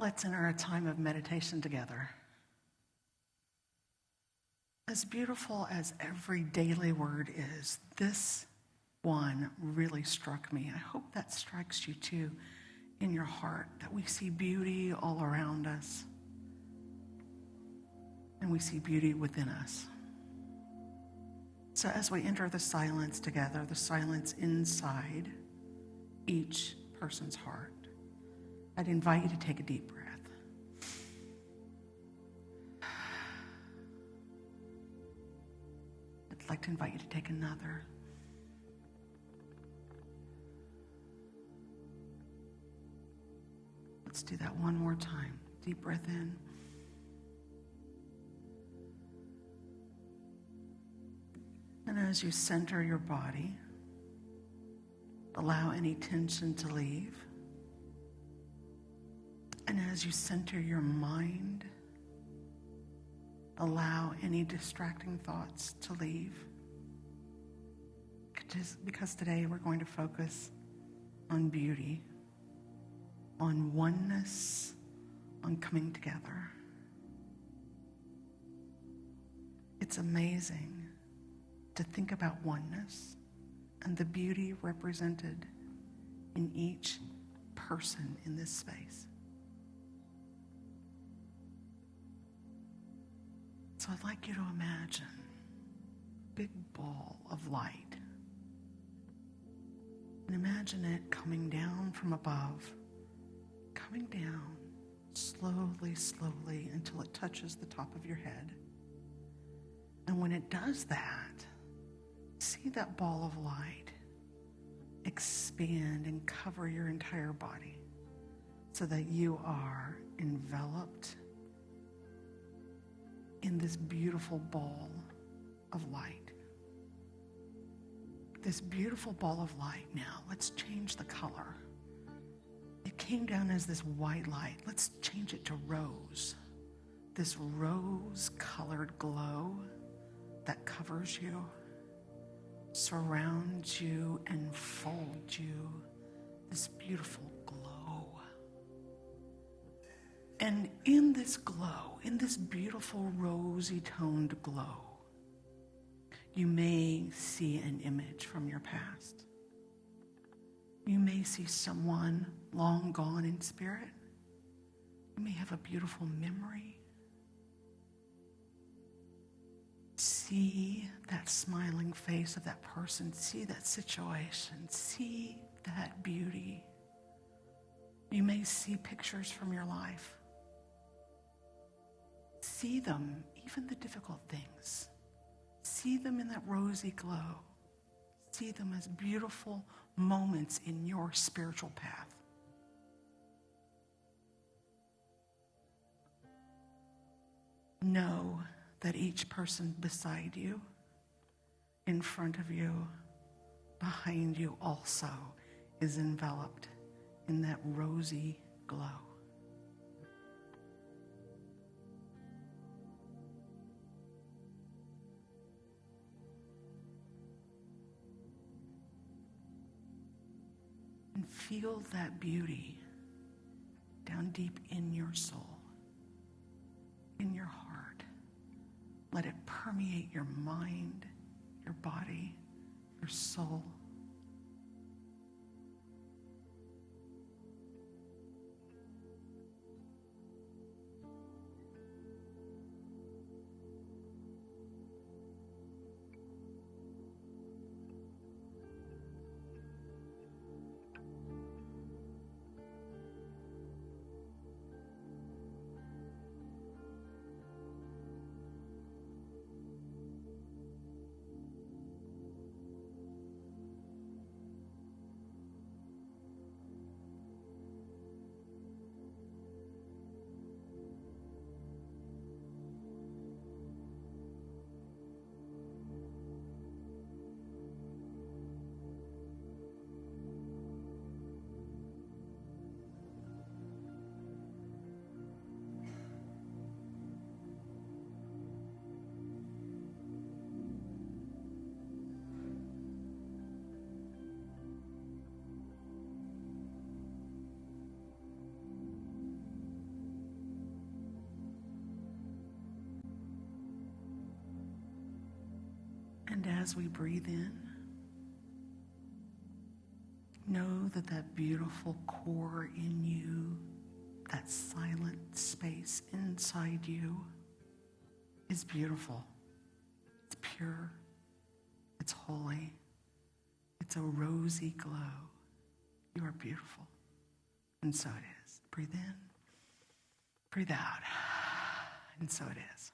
Let's enter a time of meditation together. As beautiful as every daily word is, this one really struck me. I hope that strikes you too in your heart, that we see beauty all around us and we see beauty within us. So as we enter the silence together, the silence inside each person's heart, I'd invite you to take a deep breath. I'd like to invite you to take another. Let's do that one more time. Deep breath in. And as you center your body, allow any tension to leave. And as you center your mind, allow any distracting thoughts to leave. Because today we're going to focus on beauty, on oneness, on coming together. It's amazing to think about oneness and the beauty represented in each person in this space. So I'd like you to imagine a big ball of light. And imagine it coming down from above, coming down slowly, slowly until it touches the top of your head. And when it does that, see that ball of light expand and cover your entire body so that you are enveloped in this beautiful ball of light. This beautiful ball of light now, let's change the color. It came down as this white light. Let's change it to rose. This rose-colored glow that covers you, surrounds you, and folds you. This beautiful glow. And in this glow, in this beautiful rosy toned glow, you may see an image from your past. You may see someone long gone in spirit. You may have a beautiful memory. See that smiling face of that person. See that situation. See that beauty. You may see pictures from your life. See them, even the difficult things. See them in that rosy glow. See them as beautiful moments in your spiritual path. Know that each person beside you, in front of you, behind you also is enveloped in that rosy glow. And feel that beauty down deep in your soul, in your heart. Let it permeate your mind, your body, your soul. And as we breathe in, know that that beautiful core in you, that silent space inside you, is beautiful. It's pure. It's holy. It's a rosy glow. You are beautiful. And so it is. Breathe in. Breathe out. And so it is.